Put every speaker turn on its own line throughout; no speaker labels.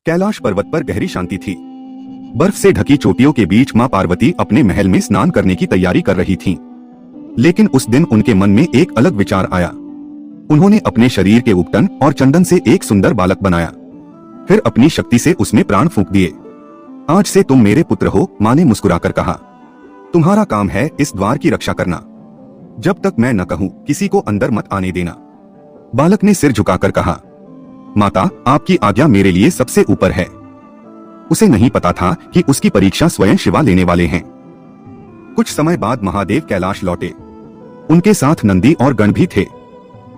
कैलाश पर्वत पर गहरी शांति थी। बर्फ से ढकी चोटियों के बीच मां पार्वती अपने महल में स्नान करने की तैयारी कर रही थीं। लेकिन उस दिन उनके मन में एक अलग विचार आया। उन्होंने अपने शरीर के उपटन और चंदन से एक सुंदर बालक बनाया, फिर अपनी शक्ति से उसमें प्राण फूंक दिए। आज से तुम मेरे पुत्र हो, मां ने मुस्कुराकर कहा। तुम्हारा काम है इस द्वार की रक्षा करना। जब तक मैं न कहूं किसी को अंदर मत आने देना। बालक ने सिर झुकाकर कहा, माता, आपकी आज्ञा मेरे लिए सबसे ऊपर है। उसे नहीं पता था कि उसकी परीक्षा स्वयं शिवा लेने वाले हैं। कुछ समय बाद महादेव कैलाश लौटे। उनके साथ नंदी और गण भी थे।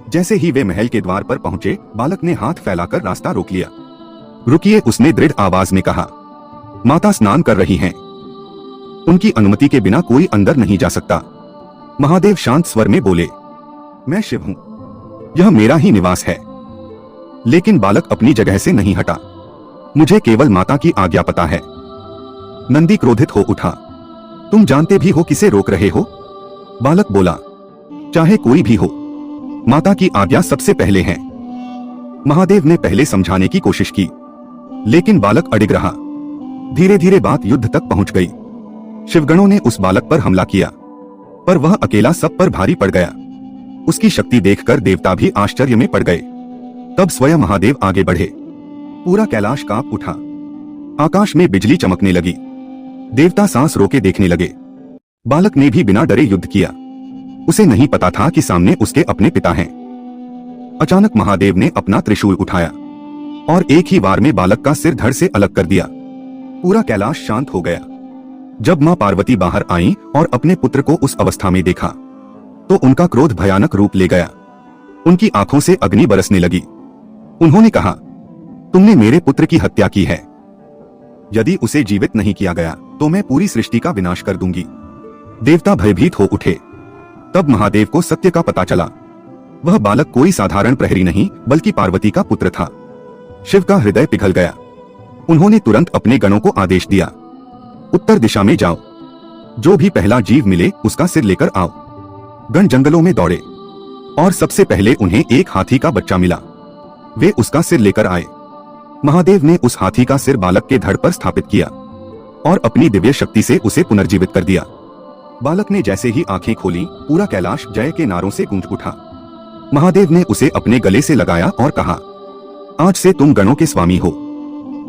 जैसे ही वे महल के द्वार पर पहुंचे, बालक ने हाथ फैलाकर रास्ता रोक लिया। रुकिए, उसने दृढ़ आवाज में कहा। माता स्नान कर रही हैं। उनकी अनुमति के बिना कोई अंदर नहीं जा सकता। महादेव शांत स्वर में बोले, मैं शिव हूं, यह मेरा ही निवास है। लेकिन बालक अपनी जगह से नहीं हटा। मुझे केवल माता की आज्ञा पता है। नंदी क्रोधित हो उठा। तुम जानते भी हो किसे रोक रहे हो? बालक बोला, चाहे कोई भी हो, माता की आज्ञा सबसे पहले है। महादेव ने पहले समझाने की कोशिश की, लेकिन बालक अडिग रहा। धीरे धीरे बात युद्ध तक पहुंच गई। शिवगणों ने उस बालक पर हमला किया, पर वह अकेला सब पर भारी पड़ गया। उसकी शक्ति देखकर देवता भी आश्चर्य में पड़ गए। तब स्वयं महादेव आगे बढ़े। पूरा कैलाश कांप उठा। आकाश में बिजली चमकने लगी। देवता सांस रोके देखने लगे। बालक ने भी बिना डरे युद्ध किया। उसे नहीं पता था कि सामने उसके अपने पिता हैं। अचानक महादेव ने अपना त्रिशूल उठाया और एक ही वार में बालक का सिर धड़ से अलग कर दिया। पूरा कैलाश शांत हो गया। जब मां पार्वती बाहर आईं और अपने पुत्र को उस अवस्था में देखा, तो उनका क्रोध भयानक रूप ले गया। उनकी आंखों से अग्नि बरसने लगी। उन्होंने कहा, तुमने मेरे पुत्र की हत्या की है। यदि उसे जीवित नहीं किया गया तो मैं पूरी सृष्टि का विनाश कर दूंगी। देवता भयभीत हो उठे। तब महादेव को सत्य का पता चला। वह बालक कोई साधारण प्रहरी नहीं, बल्कि पार्वती का पुत्र था। शिव का हृदय पिघल गया। उन्होंने तुरंत अपने गणों को आदेश दिया, उत्तर दिशा में जाओ। जो भी पहला जीव मिले उसका सिर लेकर आओ। गण जंगलों में दौड़े और सबसे पहले उन्हें एक हाथी का बच्चा मिला। वे उसका सिर लेकर आए। महादेव ने उस हाथी का सिर बालक के धड़ पर स्थापित किया और अपनी दिव्य शक्ति से उसे पुनर्जीवित कर दिया। बालक ने जैसे ही आंखें खोली, पूरा कैलाश जय के नारों से गूंज उठा। महादेव ने उसे अपने गले से लगाया और कहा, आज से तुम गणों के स्वामी हो।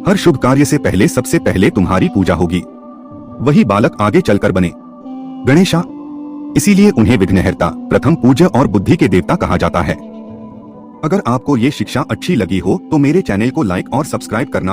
हर शुभ कार्य से पहले सबसे पहले तुम्हारी पूजा होगी। वही बालक आगे चलकर बने गणेशा। इसीलिए उन्हें विघ्नहर्ता, प्रथम पूज्य और बुद्धि के देवता कहा जाता है। अगर आपको ये शिक्षा अच्छी लगी हो तो मेरे चैनल को लाइक और सब्सक्राइब करना